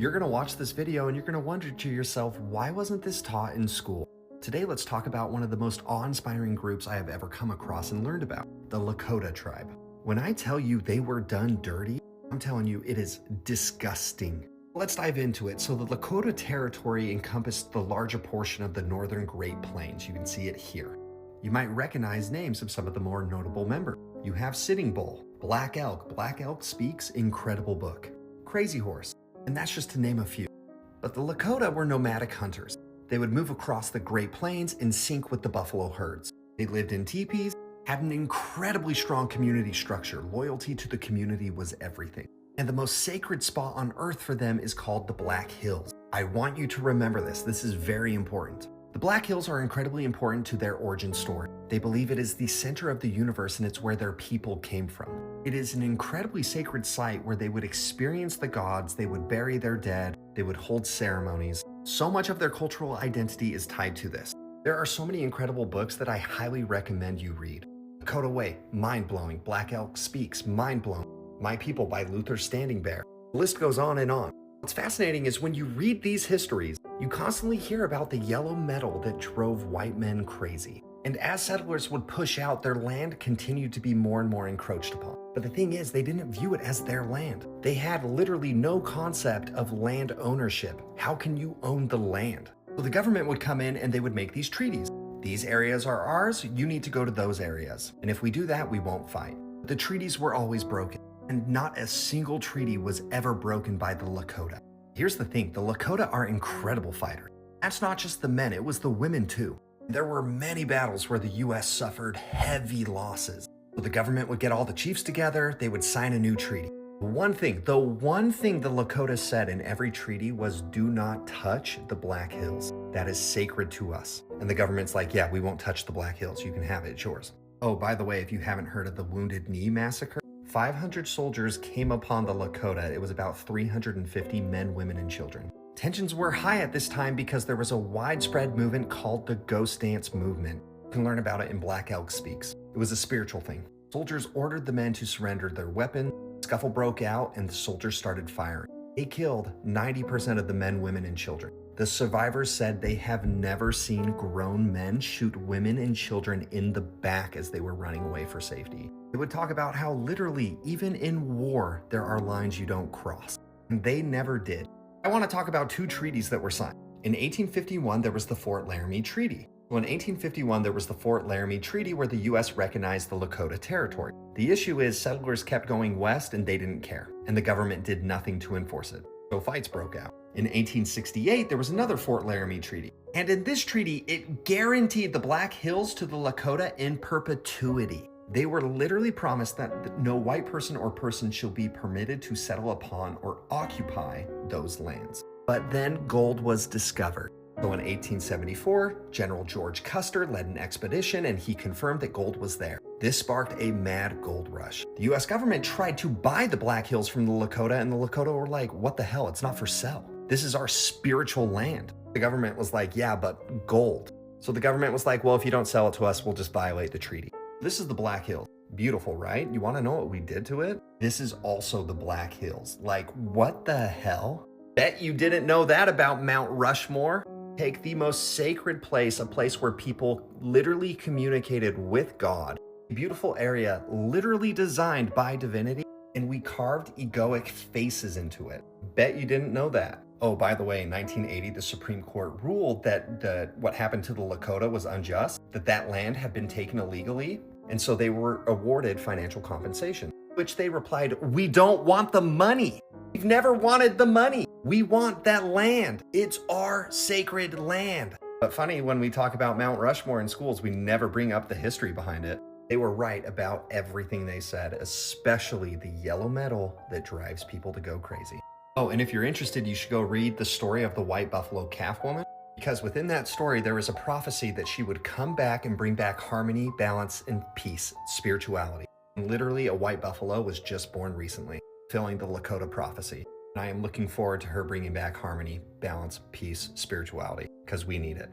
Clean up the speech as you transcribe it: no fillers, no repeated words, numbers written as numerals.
You're gonna watch this video and you're gonna wonder to yourself, why wasn't this taught in school? Today, let's talk about one of the most awe-inspiring groups I have ever come across and learned about, the Lakota tribe. When I tell you they were done dirty, I'm telling you it is disgusting. Let's dive into it. So the Lakota territory encompassed the larger portion of the northern Great Plains. You can see it here. You might recognize names of some of the more notable members. You have Sitting Bull, Black Elk. Black Elk Speaks, incredible book. Crazy Horse, and that's just to name a few. But the Lakota were nomadic hunters. They would move across the Great Plains and sync with the buffalo herds. They lived in teepees, had an incredibly strong community structure. Loyalty to the community was everything. And the most sacred spot on earth for them is called the Black Hills. I want you to remember this. This is very important. The Black Hills are incredibly important to their origin story. They believe it is the center of the universe and it's where their people came from. It is an incredibly sacred site where they would experience the gods, they would bury their dead, they would hold ceremonies. So much of their cultural identity is tied to this. There are so many incredible books that I highly recommend you read. Lakota Way, mind-blowing. Black Elk Speaks, mind-blowing. My People by Luther Standing Bear. The list goes on and on. What's fascinating is when you read these histories, you constantly hear about the yellow metal that drove white men crazy. And as settlers would push out, their land continued to be more and more encroached upon. But the thing is, they didn't view it as their land. They had literally no concept of land ownership. How can you own the land? So the government would come in and they would make these treaties. These areas are ours, you need to go to those areas. And if we do that, we won't fight. The treaties were always broken. And not a single treaty was ever broken by the Lakota. Here's the thing, the Lakota are incredible fighters. That's not just the men, it was the women too. There were many battles where the US suffered heavy losses. So the government would get all the chiefs together, they would sign a new treaty. The one thing the Lakota said in every treaty was, do not touch the Black Hills. That is sacred to us. And the government's like, yeah, we won't touch the Black Hills, you can have it, it's yours. Oh, by the way, if you haven't heard of the Wounded Knee Massacre, 500 soldiers came upon the Lakota. It was about 350 men, women, and children. Tensions were high at this time because there was a widespread movement called the Ghost Dance Movement. You can learn about it in Black Elk Speaks. It was a spiritual thing. Soldiers ordered the men to surrender their weapons. Scuffle broke out and the soldiers started firing. They killed 90% of the men, women, and children. The survivors said they have never seen grown men shoot women and children in the back as they were running away for safety. They would talk about how literally, even in war, there are lines you don't cross. And they never did. I want to talk about two treaties that were signed. In 1851, there was the Fort Laramie Treaty. Well, in 1851, there was the Fort Laramie Treaty where the US recognized the Lakota territory. The issue is settlers kept going west and they didn't care, and the government did nothing to enforce it. So fights broke out. In 1868, there was another Fort Laramie Treaty. And in this treaty, it guaranteed the Black Hills to the Lakota in perpetuity. They were literally promised that no white person or person shall be permitted to settle upon or occupy those lands. But then gold was discovered. So in 1874, General George Custer led an expedition and he confirmed that gold was there. This sparked a mad gold rush. The US government tried to buy the Black Hills from the Lakota and the Lakota were like, what the hell, it's not for sale. This is our spiritual land. The government was like, yeah, but gold. So the government was like, well, if you don't sell it to us, we'll just violate the treaty. This is the Black Hills. Beautiful, right? You want to know what we did to it? This is also the Black Hills. Like, what the hell? Bet you didn't know that about Mount Rushmore. Take the most sacred place, a place where people literally communicated with God. A beautiful area literally designed by divinity, and we carved egoic faces into it. Bet you didn't know that. Oh, by the way, in 1980, the Supreme Court ruled that what happened to the Lakota was unjust, that land had been taken illegally, and so they were awarded financial compensation, which they replied, we don't want the money. We've never wanted the money. We want that land. It's our sacred land. But funny, when we talk about Mount Rushmore in schools, we never bring up the history behind it. They were right about everything they said, especially the yellow metal that drives people to go crazy. Oh, and if you're interested, you should go read the story of the White Buffalo Calf Woman, because within that story, there is a prophecy that she would come back and bring back harmony, balance, and peace, spirituality. And literally, a white buffalo was just born recently, fulfilling the Lakota prophecy. And I am looking forward to her bringing back harmony, balance, peace, spirituality, because we need it.